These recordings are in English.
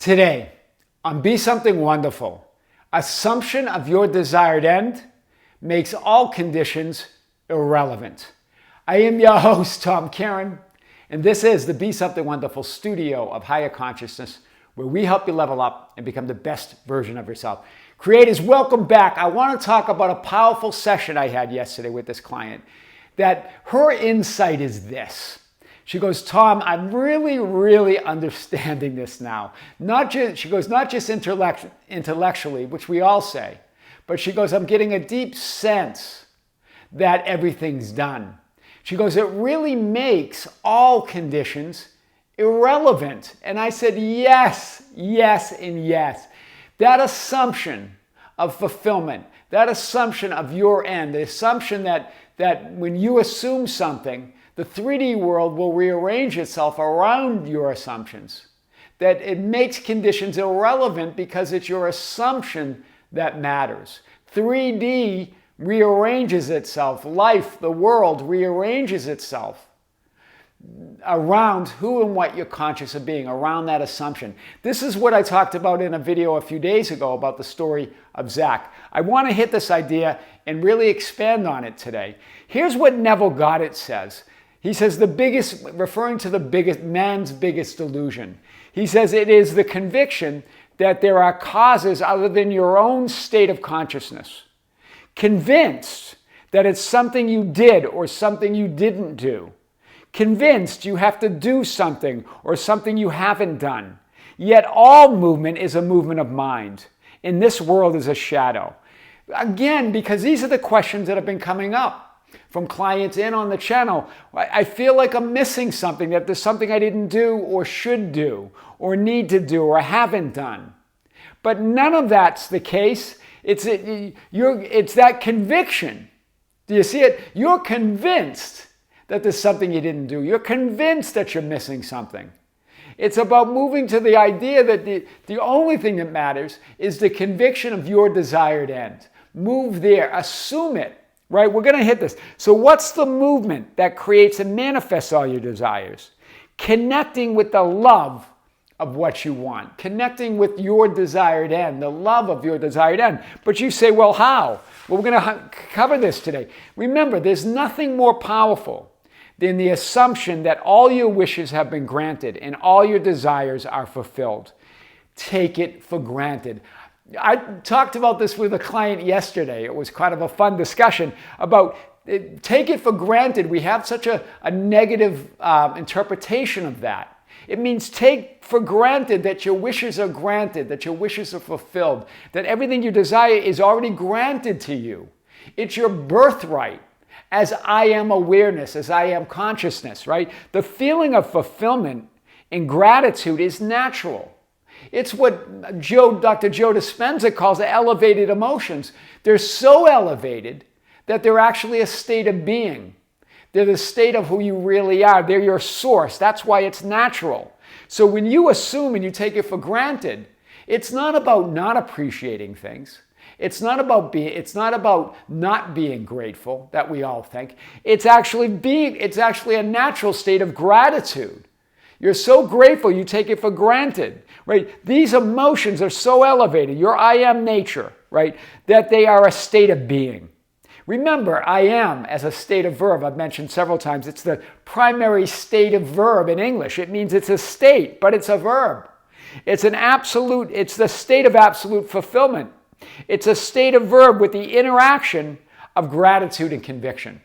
Today, on Be Something Wonderful, assumption of your desired end makes all conditions irrelevant. I am your host, Tom Kearin, and this is the Be Something Wonderful studio of higher consciousness, where we help you level up and become the best version of yourself. Creators, welcome back. I want to talk about a powerful session I had yesterday with this client, that her insight is this. She goes, Tom, I'm really understanding this now. Not just intellectually, which we all say, but she goes, I'm getting a deep sense that everything's done. She goes, it really makes all conditions irrelevant. And I said, yes, and yes. That assumption of fulfillment, that assumption of your end, the assumption that when you assume something, the 3D world will rearrange itself around your assumptions. That it makes conditions irrelevant because it's your assumption that matters. 3D rearranges itself. Life, the world, rearranges itself around who and what you're conscious of being, around that assumption. This is what I talked about in a video a few days ago about the story of Zach. I want to hit this idea and really expand on it today. Here's what Neville Goddard says. He says referring to man's biggest delusion. He says it is the conviction that there are causes other than your own state of consciousness. Convinced that it's something you did or something you didn't do. Convinced you have to do something or something you haven't done. Yet all movement is a movement of mind. In this world is a shadow. Again, because these are the questions that have been coming up from clients in on the channel. I feel like I'm missing something, that there's something I didn't do or should do or need to do or haven't done. But none of that's the case. It's that conviction. Do you see it? You're convinced that there's something you didn't do. You're convinced that you're missing something. It's about moving to the idea that the only thing that matters is the conviction of your desired end. Move there. Assume it. Right? We're going to hit this. So what's the movement that creates and manifests all your desires? Connecting with the love of what you want. Connecting with your desired end, the love of your desired end. But you say, well, how? Well, we're going to cover this today. Remember, there's nothing more powerful than the assumption that all your wishes have been granted and all your desires are fulfilled. Take it for granted. I talked about this with a client yesterday. It was kind of a fun discussion about take it for granted. We have such a negative interpretation of that. It means take for granted that your wishes are granted, that your wishes are fulfilled, that everything you desire is already granted to you. It's your birthright as I am awareness, as I am consciousness, right? The feeling of fulfillment and gratitude is natural. It's what Dr. Joe Dispenza calls elevated emotions. They're so elevated that they're actually a state of being. They're the state of who you really are. They're your source. That's why it's natural. So when you assume and you take it for granted, it's not about not appreciating things. It's not about not being grateful that we all think. It's actually a natural state of gratitude. You're so grateful, you take it for granted, right? These emotions are so elevated, your I am nature, right? That they are a state of being. Remember, I am as a state of verb, I've mentioned several times, it's the primary state of verb in English. It means it's a state, but it's a verb. It's the state of absolute fulfillment. It's a state of verb with the interaction of gratitude and conviction.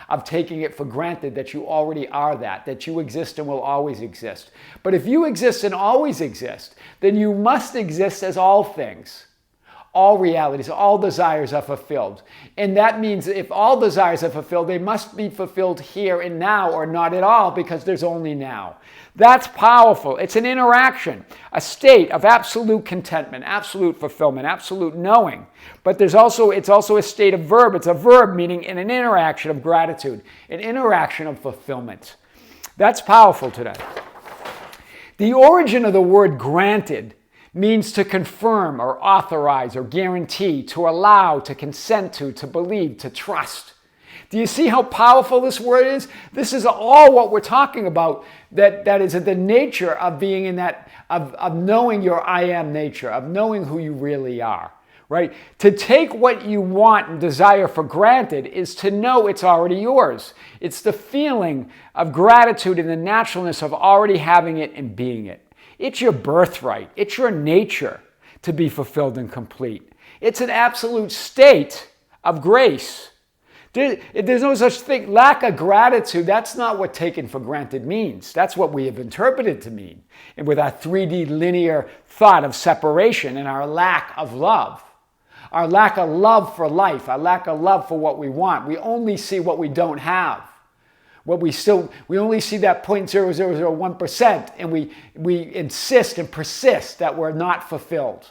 Of taking it for granted that you already are that you exist and will always exist. But if you exist and always exist, then you must exist as all things. All realities, all desires are fulfilled. And that means if all desires are fulfilled, they must be fulfilled here and now or not at all because there's only now. That's powerful. It's an interaction, a state of absolute contentment, absolute fulfillment, absolute knowing. But it's also a state of verb. It's a verb meaning in an interaction of gratitude, an interaction of fulfillment. That's powerful today. The origin of the word granted means to confirm or authorize or guarantee, to allow, to consent to believe, to trust. Do you see how powerful this word is? This is all what we're talking about, that is the nature of being in that, of knowing your I am nature, of knowing who you really are, right? To take what you want and desire for granted is to know it's already yours. It's the feeling of gratitude and the naturalness of already having it and being it. It's your birthright. It's your nature to be fulfilled and complete. It's an absolute state of grace. There's no such thing. Lack of gratitude, that's not what taken for granted means. That's what we have interpreted to mean. And with our 3D linear thought of separation and our lack of love. Our lack of love for life, our lack of love for what we want. We only see what we don't have. We only see that 0.0001%, and we insist and persist that we're not fulfilled.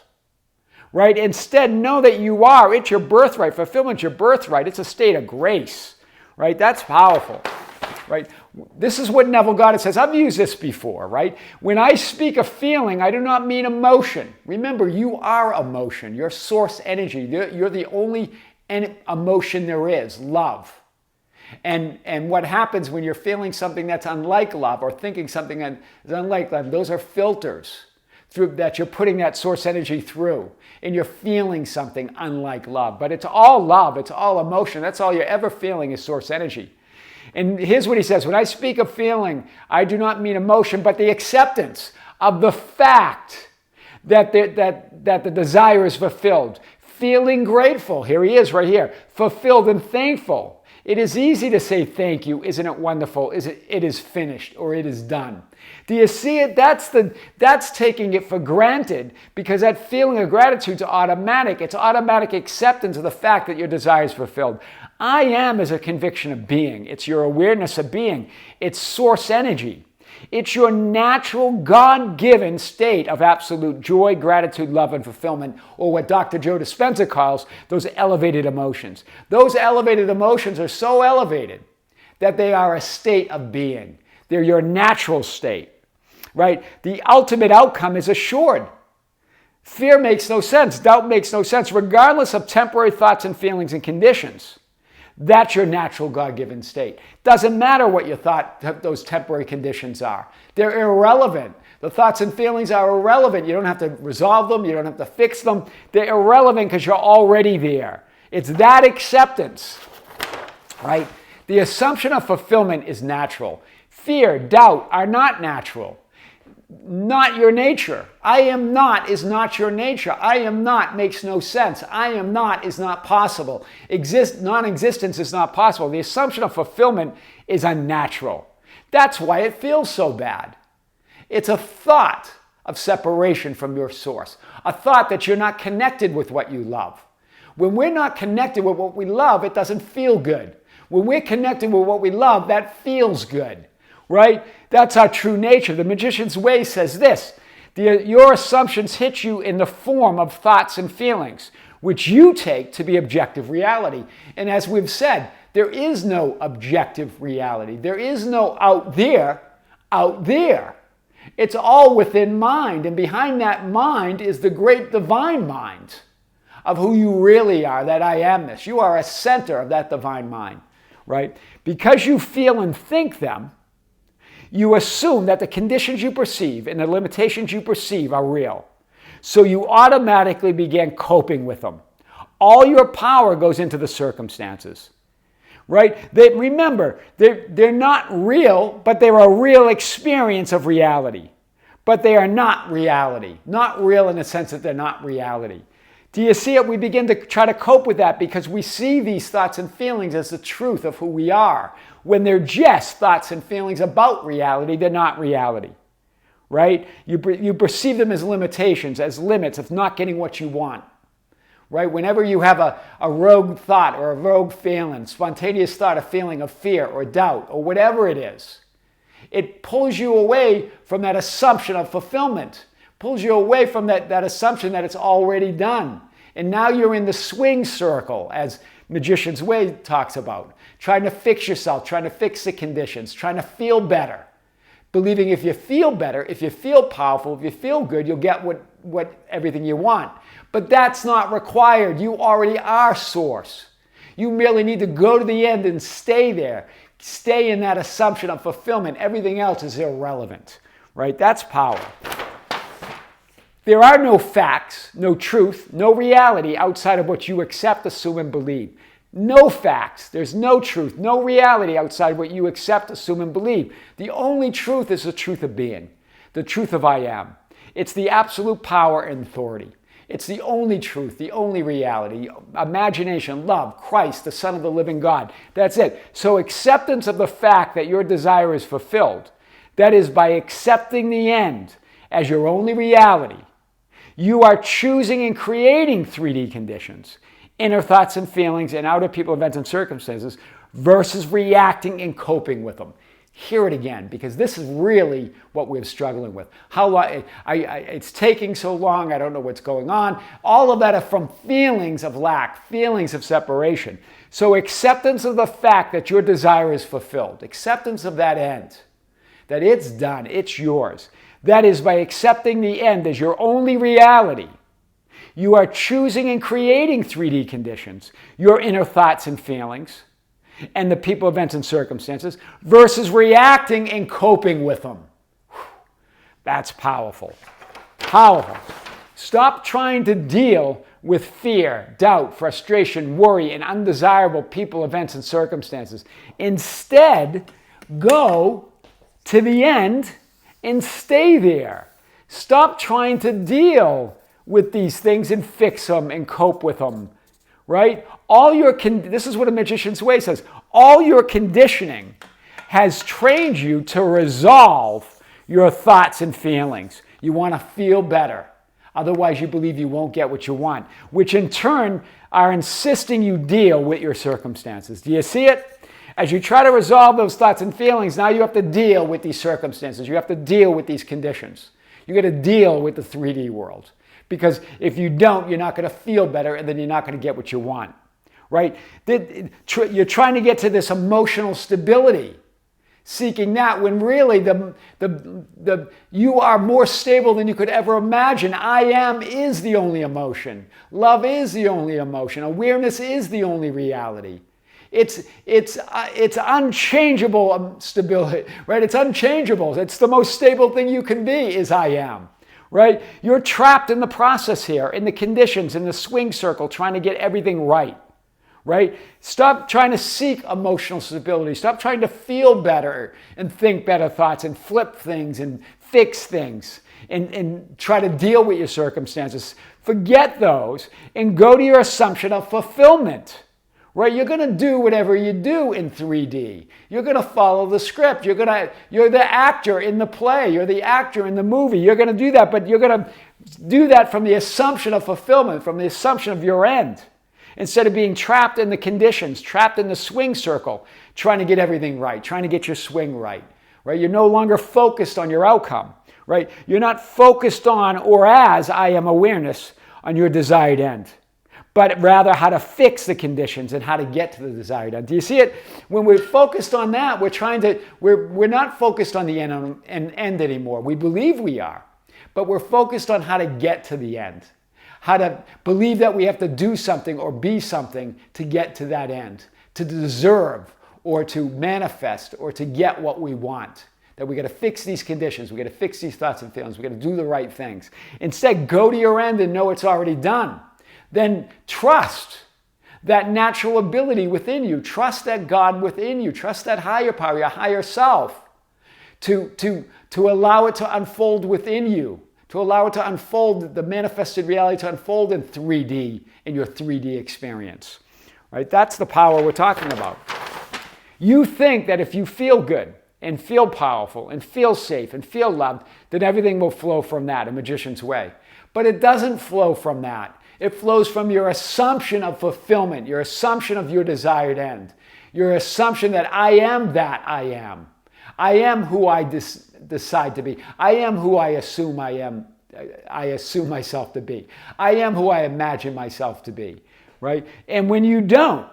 Right? Instead, know that you are. It's your birthright. Fulfillment's your birthright. It's a state of grace. Right? That's powerful. Right? This is what Neville Goddard says. I've used this before, right? When I speak of feeling, I do not mean emotion. Remember, you are emotion. You're source energy. You're the only emotion there is, love. And what happens when you're feeling something that's unlike love or thinking something that is unlike love, those are filters through that you're putting that source energy through. And you're feeling something unlike love. But it's all love. It's all emotion. That's all you're ever feeling is source energy. And here's what he says. When I speak of feeling, I do not mean emotion, but the acceptance of the fact that the desire is fulfilled. Feeling grateful. Here he is right here. Fulfilled and thankful. It is easy to say thank you. Isn't it wonderful? It is finished or it is done. Do you see it? That's taking it for granted, because that feeling of gratitude is automatic. It's automatic acceptance of the fact that your desire is fulfilled. I am is a conviction of being. It's your awareness of being. It's source energy. It's your natural God-given state of absolute joy, gratitude, love, and fulfillment, or what Dr. Joe Dispenza calls those elevated emotions. Those elevated emotions are so elevated that they are a state of being. They're your natural state, right? The ultimate outcome is assured. Fear makes no sense. Doubt makes no sense, regardless of temporary thoughts and feelings and conditions. That's your natural God-given state. Doesn't matter what you thought those temporary conditions are. They're irrelevant. The thoughts and feelings are irrelevant. You don't have to resolve them. You don't have to fix them. They're irrelevant because you're already there. It's that acceptance, right? The assumption of fulfillment is natural. Fear, doubt are not natural. Not your nature. I am not is not your nature. I am not makes no sense. I am not is not possible. Non-existence is not possible. The assumption of fulfillment is unnatural. That's why it feels so bad. It's a thought of separation from your source. A thought that you're not connected with what you love. When we're not connected with what we love, it doesn't feel good. When we're connected with what we love, that feels good. Right? That's our true nature. The Magician's Way says this. Your assumptions hit you in the form of thoughts and feelings, which you take to be objective reality. And as we've said, there is no objective reality. There is no out there. It's all within mind. And behind that mind is the great divine mind of who you really are, that I amness. You are a center of that divine mind. Right? Because you feel and think them, you assume that the conditions you perceive and the limitations you perceive are real. So you automatically begin coping with them. All your power goes into the circumstances. Right? Remember, they're not real, but they're a real experience of reality. But they are not reality. Not real in the sense that they're not reality. Do you see it? We begin to try to cope with that because we see these thoughts and feelings as the truth of who we are. When they're just thoughts and feelings about reality, they're not reality, right? You perceive them as limitations, as limits of not getting what you want, right? Whenever you have a rogue thought or a rogue feeling, spontaneous thought, a feeling of fear or doubt or whatever it is, it pulls you away from that assumption of fulfillment, pulls you away from that assumption that it's already done. And now you're in the swing circle, as Magician's Way talks about, trying to fix yourself, trying to fix the conditions, trying to feel better, believing if you feel better, if you feel powerful, if you feel good, you'll get everything you want. But that's not required. You already are source. You merely need to go to the end and stay there. Stay in that assumption of fulfillment. Everything else is irrelevant, right? That's power. There are no facts, no truth, no reality outside of what you accept, assume, and believe. No facts. There's no truth, no reality outside of what you accept, assume, and believe. The only truth is the truth of being, the truth of I am. It's the absolute power and authority. It's the only truth, the only reality, imagination, love, Christ, the Son of the living God. That's it. So acceptance of the fact that your desire is fulfilled, that is by accepting the end as your only reality, you are choosing and creating 3D conditions, inner thoughts and feelings, and outer people, events, and circumstances, versus reacting and coping with them. Hear it again, because this is really what we're struggling with. How long, it's taking so long, I don't know what's going on. All of that are from feelings of lack, feelings of separation. So acceptance of the fact that your desire is fulfilled, acceptance of that end, that it's done, it's yours. That is by accepting the end as your only reality. You are choosing and creating 3D conditions, your inner thoughts and feelings, and the people, events, and circumstances, versus reacting and coping with them. That's powerful. Powerful. Stop trying to deal with fear, doubt, frustration, worry, and undesirable people, events, and circumstances. Instead, go to the end and stay there. Stop trying to deal with these things and fix them and cope with them, right? This is what a magician's way says. All your conditioning has trained you to resolve your thoughts and feelings. You want to feel better. Otherwise, you believe you won't get what you want, which in turn are insisting you deal with your circumstances. Do you see it? As you try to resolve those thoughts and feelings, now you have to deal with these circumstances. You have to deal with these conditions. You got to deal with the 3D world. Because if you don't, you're not going to feel better, and then you're not going to get what you want, right? You're trying to get to this emotional stability, seeking that, when really you are more stable than you could ever imagine. I am is the only emotion. Love is the only emotion. Awareness is the only reality. It's unchangeable stability, right? It's unchangeable. It's the most stable thing you can be is I am, right? You're trapped in the process here, in the conditions, in the swing circle, trying to get everything right, right? Stop trying to seek emotional stability. Stop trying to feel better and think better thoughts and flip things and fix things and try to deal with your circumstances. Forget those and go to your assumption of fulfillment. Right? You're going to do whatever you do in 3D. You're going to follow the script. You're the actor in the play. You're the actor in the movie. You're going to do that, but you're going to do that from the assumption of fulfillment, from the assumption of your end, instead of being trapped in the conditions, trapped in the swing circle, trying to get everything right, trying to get your swing right. Right? You're no longer focused on your outcome. Right? You're not focused on or as I am awareness on your desired end, but rather how to fix the conditions and how to get to the desired end. Do you see it? When we're focused on that, we're not focused on the end anymore. We believe we are, but we're focused on how to get to the end, how to believe that we have to do something or be something to get to that end, to deserve or to manifest or to get what we want. That we got to fix these conditions, we got to fix these thoughts and feelings, we got to do the right things. Instead, go to your end and know it's already done. Then trust that natural ability within you. Trust that God within you. Trust that higher power, your higher self, to allow it to unfold within you, to allow it to unfold, the manifested reality to unfold in 3D, in your 3D experience. Right? That's the power we're talking about. You think that if you feel good and feel powerful and feel safe and feel loved, then everything will flow from that, a magician's way. But it doesn't flow from that. It flows from your assumption of fulfillment, your assumption of your desired end, your assumption that I am that I am. I am who I decide to be. I am who I assume I am. I assume myself to be. I am who I imagine myself to be, right? And when you don't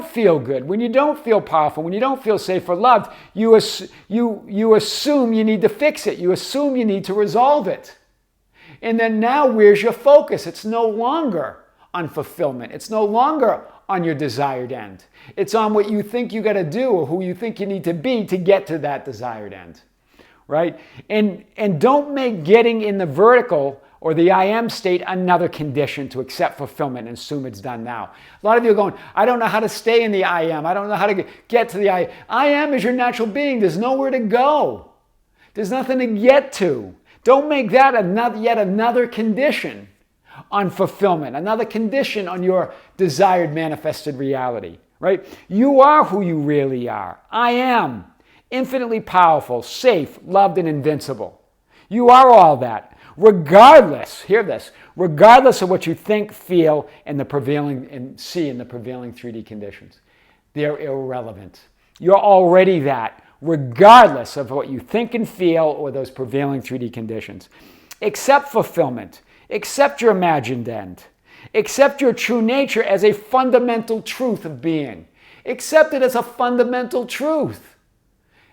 feel good, when you don't feel powerful, when you don't feel safe or loved, you assume you need to fix it. You assume you need to resolve it. And then now where's your focus? It's no longer on fulfillment. It's no longer on your desired end. It's on what you think you got to do or who you think you need to be to get to that desired end, right? And don't make getting in the vertical or the I am state another condition to accept fulfillment and assume it's done now. A lot of you are going, I don't know how to stay in the I am. I don't know how to get to the I am. I am is your natural being. There's nowhere to go. There's nothing to get to. Don't make that yet another condition on fulfillment, another condition on your desired manifested reality, right? You are who you really are. I am infinitely powerful, safe, loved, and invincible. You are all that. Regardless, hear this, regardless of what you think, feel, and see in the prevailing 3D conditions. They're irrelevant. You're already that, regardless of what you think and feel or those prevailing 3D conditions. Accept fulfillment. Accept your imagined end. Accept your true nature as a fundamental truth of being. Accept it as a fundamental truth.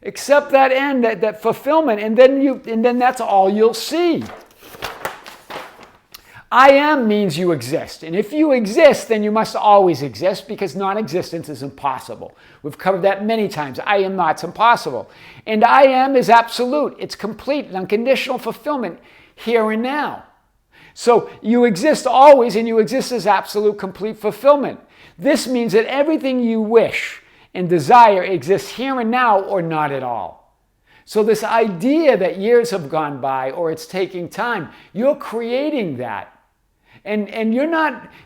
Accept that end, that fulfillment, and then that's all you'll see. I am means you exist. And if you exist, then you must always exist because non-existence is impossible. We've covered that many times. I am not's impossible. And I am is absolute. It's complete and unconditional fulfillment here and now. So you exist always and you exist as absolute complete fulfillment. This means that everything you wish and desire exists here and now or not at all. So this idea that years have gone by or it's taking time, you're creating that. And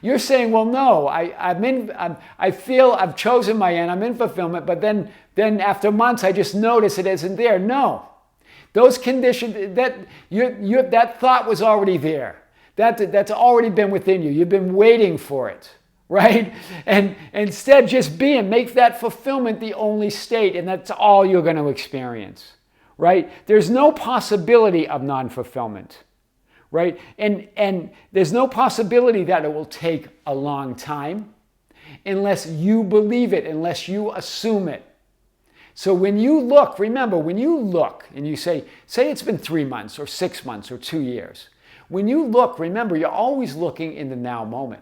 you're saying, well, no, I feel I've chosen my end, I'm in fulfillment, but then after months I just notice it isn't there. No. Those conditions, that thought was already there. That's already been within you. You've been waiting for it, right? And instead just make that fulfillment the only state, and that's all you're going to experience, right? There's no possibility of non-fulfillment, right? And there's no possibility that it will take a long time unless you believe it, unless you assume it. So when you look, remember, when you look and you say it's been 3 months or 6 months or 2 years, when you look, remember, you're always looking in the now moment.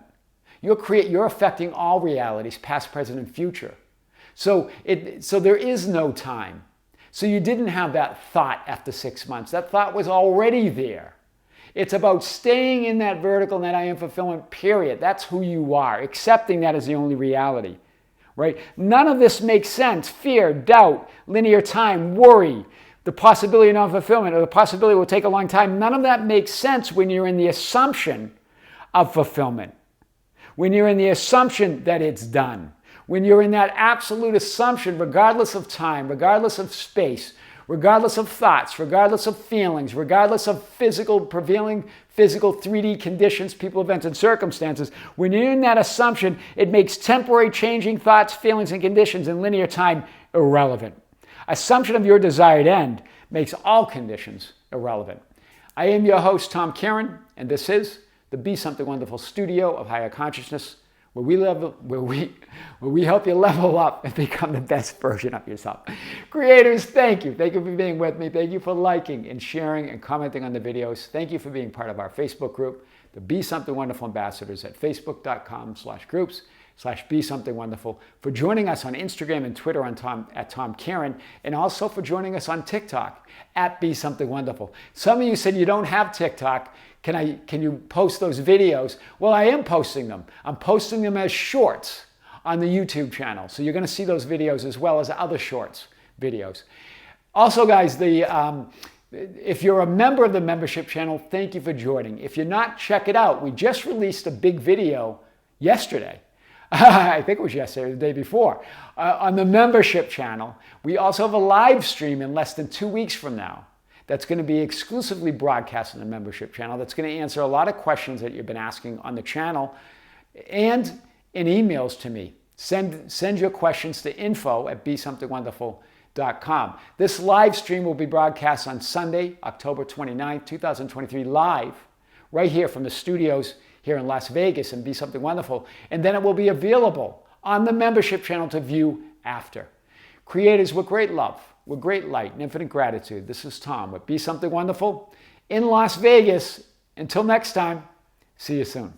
You're affecting all realities, past, present, and future. So there is no time. So you didn't have that thought after 6 months. That thought was already there. It's about staying in that vertical and that I am fulfillment, period. That's who you are, accepting that as the only reality, right? None of this makes sense. Fear, doubt, linear time, worry, the possibility of non-fulfillment or the possibility it will take a long time. None of that makes sense when you're in the assumption of fulfillment, when you're in the assumption that it's done, when you're in that absolute assumption, regardless of time, regardless of space, regardless of thoughts, regardless of feelings, regardless of prevailing physical 3D conditions, people, events, and circumstances, when you're in that assumption, it makes temporary changing thoughts, feelings, and conditions in linear time irrelevant. Assumption of your desired end makes all conditions irrelevant. I am your host, Tom Kearin, and this is the Be Something Wonderful studio of higher consciousness, where we help you level up and become the best version of yourself. Creators, thank you. Thank you for being with me. Thank you for liking and sharing and commenting on the videos. Thank you for being part of our Facebook group, the Be Something Wonderful Ambassadors at facebook.com/groups/Be Something Wonderful, for joining us on Instagram and Twitter at Tom Kearin, and also for joining us on TikTok at Be Something Wonderful. Some of you said you don't have TikTok. Can you post those videos? Well, I am posting them. I'm posting them as shorts on the YouTube channel. So you're going to see those videos as well as other shorts videos. Also, guys, if you're a member of the membership channel, thank you for joining. If you're not, check it out. We just released a big video yesterday. I think it was yesterday or the day before. On the membership channel. We also have a live stream in less than 2 weeks from now. That's going to be exclusively broadcast on the membership channel. That's going to answer a lot of questions that you've been asking on the channel and in emails to me. Send your questions to info@besomethingwonderful.com. This live stream will be broadcast on Sunday, October 29th, 2023, live, right here from the studios here in Las Vegas and Be Something Wonderful. And then it will be available on the membership channel to view after. Creators, with great love, with great light and infinite gratitude, this is Tom with Be Something Wonderful in Las Vegas. Until next time, see you soon.